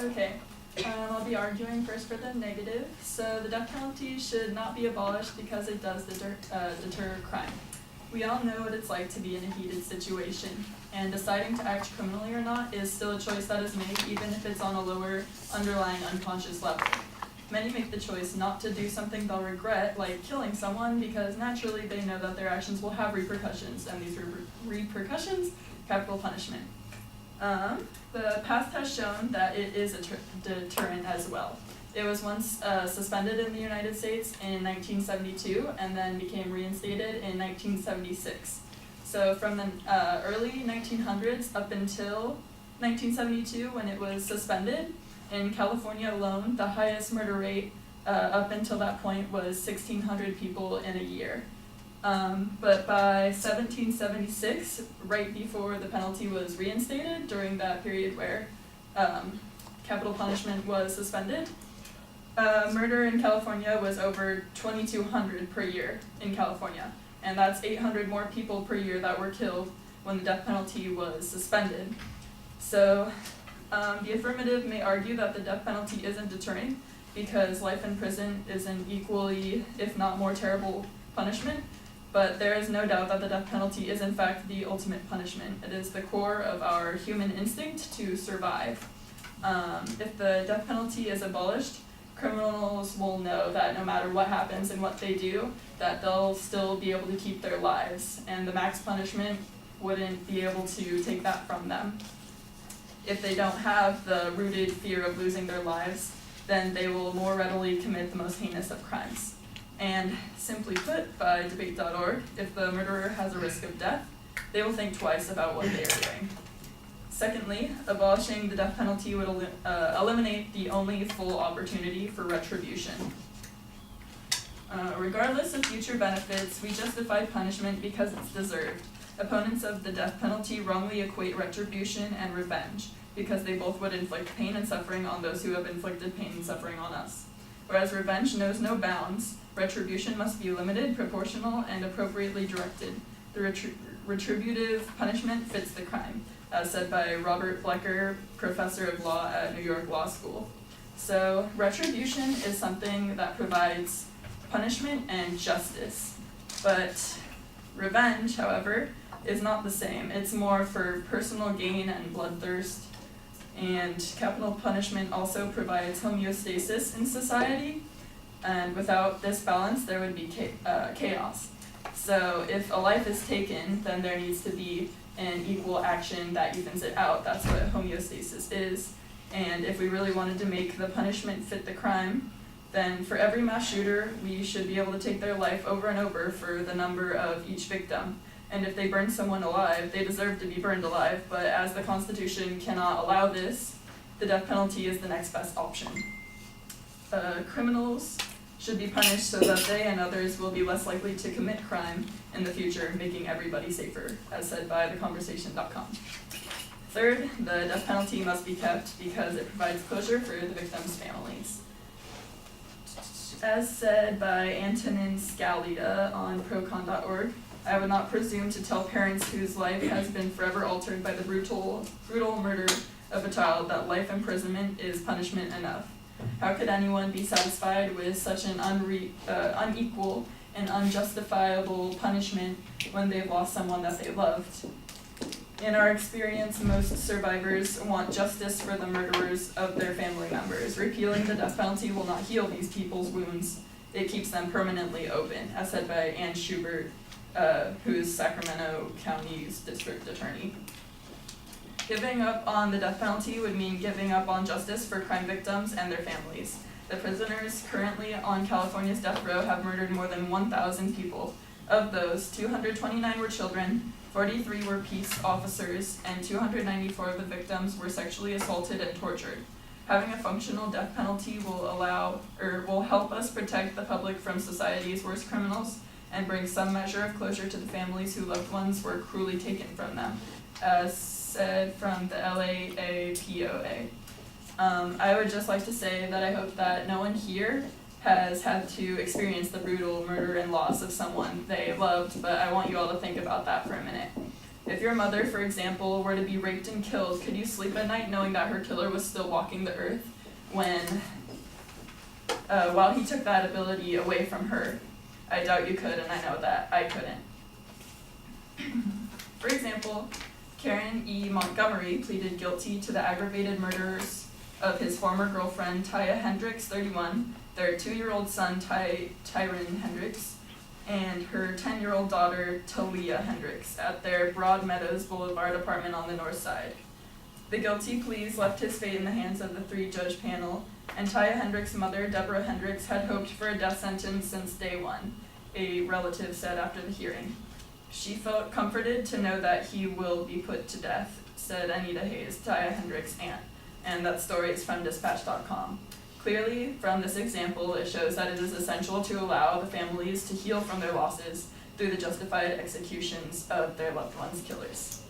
Okay, I'll be arguing first for the negative. So the death penalty should not be abolished because it does deter crime. We all know what it's like to be in a heated situation, and deciding to act criminally or not is still a choice that is made even if it's on a lower underlying unconscious level. Many make the choice not to do something they'll regret, like killing someone, because naturally they know that their actions will have repercussions, and these repercussions, capital punishment. The past has shown that it is a deterrent as well. It was once suspended in the United States in 1972 and then became reinstated in 1976. So from the early 1900s up until 1972, when it was suspended, in California alone, the highest murder rate up until that point was 1,600 people in a year. But by 1776, right before the penalty was reinstated, during that period where capital punishment was suspended, murder in California was over 2,200 per year in California, and that's 800 more people per year that were killed when the death penalty was suspended. So the affirmative may argue that the death penalty isn't deterring because life in prison is an equally, if not more terrible punishment. But there is no doubt that the death penalty is in fact the ultimate punishment. It is the core of our human instinct to survive. If the death penalty is abolished, criminals will know that no matter what happens and what they do, that they'll still be able to keep their lives, and the max punishment wouldn't be able to take that from them. If they don't have the rooted fear of losing their lives, then they will more readily commit the most heinous of crimes. And simply put, by debate.org, if the murderer has a risk of death, they will think twice about what they are doing. Secondly, abolishing the death penalty would eliminate the only full opportunity for retribution. Regardless of future benefits, we justify punishment because it's deserved. Opponents of the death penalty wrongly equate retribution and revenge, because they both would inflict pain and suffering on those who have inflicted pain and suffering on us. Whereas revenge knows no bounds, retribution must be limited, proportional, and appropriately directed. The retributive punishment fits the crime, as said by Robert Blecker, professor of law at New York Law School. So retribution is something that provides punishment and justice, but revenge, however, is not the same. It's more for personal gain and bloodthirst. And capital punishment also provides homeostasis in society, and without this balance there would be chaos. So if a life is taken, then there needs to be an equal action that evens it out. That's what homeostasis is. And if we really wanted to make the punishment fit the crime, then for every mass shooter, we should be able to take their life over and over for the number of each victim. And if they burn someone alive, they deserve to be burned alive, but as the Constitution cannot allow this, the death penalty is the next best option. Criminals should be punished so that they and others will be less likely to commit crime in the future, making everybody safer, as said by theconversation.com. Third, the death penalty must be kept because it provides closure for the victims' families. As said by Antonin Scalia on procon.org, I would not presume to tell parents whose life has been forever altered by the brutal murder of a child that life imprisonment is punishment enough. How could anyone be satisfied with such an unequal and unjustifiable punishment when they've lost someone that they loved? In our experience, most survivors want justice for the murderers of their family members. Repealing the death penalty will not heal these people's wounds. It keeps them permanently open, as said by Ann Schubert, who is Sacramento County's district attorney. Giving up on the death penalty would mean giving up on justice for crime victims and their families. The prisoners currently on California's death row have murdered more than 1,000 people. Of those, 229 were children, 43 were peace officers, and 294 of the victims were sexually assaulted and tortured. Having a functional death penalty will help us protect the public from society's worst criminals and bring some measure of closure to the families whose loved ones were cruelly taken from them, as said from the LAAPOA. I would just like to say that I hope that no one here has had to experience the brutal murder and loss of someone they loved, but I want you all to think about that for a minute. If your mother, for example, were to be raped and killed, could you sleep at night knowing that her killer was still walking the earth while he took that ability away from her? I doubt you could, and I know that I couldn't. For example, Karen E. Montgomery pleaded guilty to the aggravated murders of his former girlfriend, Taya Hendricks, 31, their 2-year-old son, Tyron Hendricks, and her 10-year-old daughter, Talia Hendricks, at their Broad Meadows Boulevard apartment on the north side. The guilty pleas left his fate in the hands of the 3-judge panel, and Taya Hendricks' mother, Deborah Hendricks, had hoped for a death sentence since day one, a relative said after the hearing. She felt comforted to know that he will be put to death, said Anita Hayes, Taya Hendricks' aunt, and that story is from Dispatch.com. Clearly, from this example, it shows that it is essential to allow the families to heal from their losses through the justified executions of their loved ones' killers.